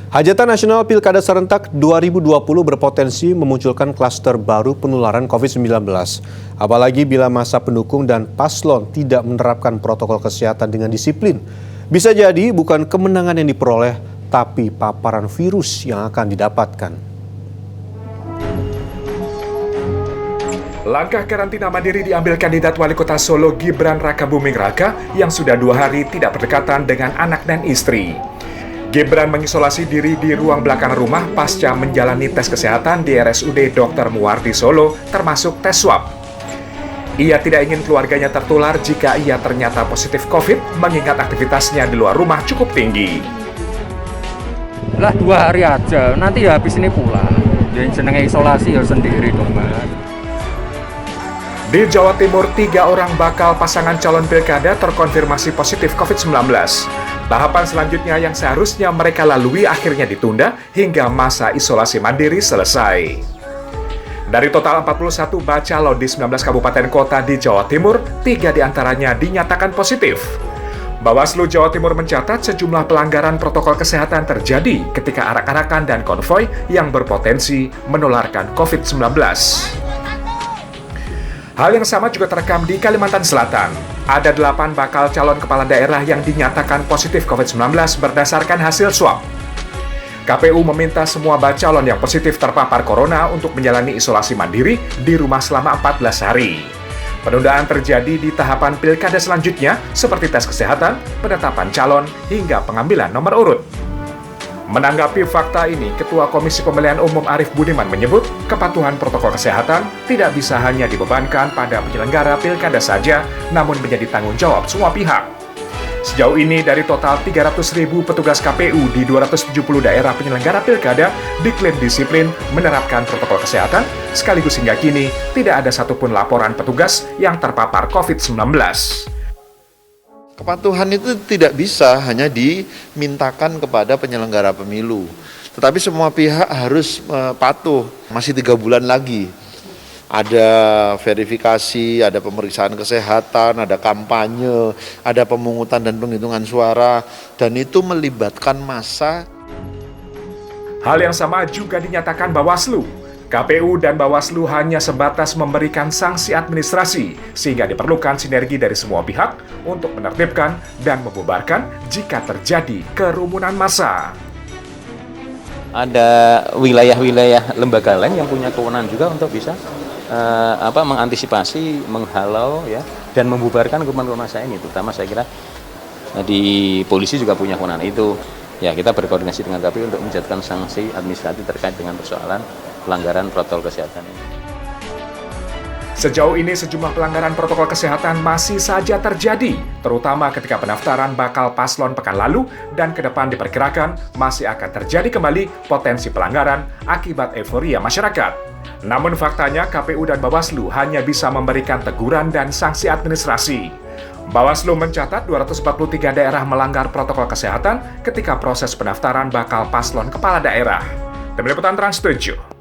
Hajatan Nasional Pilkada Serentak 2020 berpotensi memunculkan klaster baru penularan COVID-19. Apalagi bila masa pendukung dan paslon tidak menerapkan protokol kesehatan dengan disiplin. Bisa jadi bukan kemenangan yang diperoleh, tapi paparan virus yang akan didapatkan. Langkah karantina mandiri diambil kandidat wali kota Solo Gibran Rakabuming Raka yang sudah 2 hari tidak berdekatan dengan anak dan istri. Gibran mengisolasi diri di ruang belakang rumah pasca menjalani tes kesehatan di RSUD Dr. Muwardi Solo, termasuk tes swab. Ia tidak ingin keluarganya tertular jika ia ternyata positif COVID, mengingat aktivitasnya di luar rumah cukup tinggi. Lah 2 hari aja, nanti ya habis ini pulang. Jadi senengnya isolasi ya sendiri dong, Mas. Di Jawa Timur, 3 orang bakal pasangan calon pilkada terkonfirmasi positif COVID-19. Tahapan selanjutnya yang seharusnya mereka lalui akhirnya ditunda hingga masa isolasi mandiri selesai. Dari total 41 bacalon di 19 kabupaten kota di Jawa Timur, 3 diantaranya dinyatakan positif. Bawaslu Jawa Timur mencatat sejumlah pelanggaran protokol kesehatan terjadi ketika arak-arakan dan konvoi yang berpotensi menularkan COVID-19. Hal yang sama juga terekam di Kalimantan Selatan. Ada 8 bakal calon kepala daerah yang dinyatakan positif COVID-19 berdasarkan hasil swab. KPU meminta semua bacalon yang positif terpapar corona untuk menjalani isolasi mandiri di rumah selama 14 hari. Penundaan terjadi di tahapan pilkada selanjutnya seperti tes kesehatan, penetapan calon, hingga pengambilan nomor urut. Menanggapi fakta ini, Ketua Komisi Pemilihan Umum Arief Budiman menyebut kepatuhan protokol kesehatan tidak bisa hanya dibebankan pada penyelenggara pilkada saja, namun menjadi tanggung jawab semua pihak. Sejauh ini, dari total 300.000 petugas KPU di 270 daerah penyelenggara pilkada diklaim disiplin menerapkan protokol kesehatan, sekaligus hingga kini tidak ada satupun laporan petugas yang terpapar COVID-19. Kepatuhan itu tidak bisa hanya dimintakan kepada penyelenggara pemilu. Tetapi semua pihak harus patuh. Masih 3 bulan lagi. Ada verifikasi, ada pemeriksaan kesehatan, ada kampanye, ada pemungutan dan penghitungan suara. Dan itu melibatkan massa. Hal yang sama juga dinyatakan Bawaslu. KPU dan Bawaslu hanya sebatas memberikan sanksi administrasi, sehingga diperlukan sinergi dari semua pihak untuk menertibkan dan membubarkan jika terjadi kerumunan massa. Ada wilayah-wilayah lembaga lain yang punya kewenangan juga untuk bisa mengantisipasi, menghalau ya, dan membubarkan kerumunan massa ini. Terutama saya kira di polisi juga punya kewenangan itu. Ya, kita berkoordinasi dengan KPU untuk menjatuhkan sanksi administratif terkait dengan persoalan pelanggaran protokol kesehatan ini. Sejauh ini sejumlah pelanggaran protokol kesehatan masih saja terjadi, terutama ketika pendaftaran bakal paslon pekan lalu dan ke depan diperkirakan masih akan terjadi kembali potensi pelanggaran akibat euforia masyarakat. Namun faktanya KPU dan Bawaslu hanya bisa memberikan teguran dan sanksi administrasi. Bawaslu mencatat 243 daerah melanggar protokol kesehatan ketika proses pendaftaran bakal paslon kepala daerah. Tim Liputan Trans 7.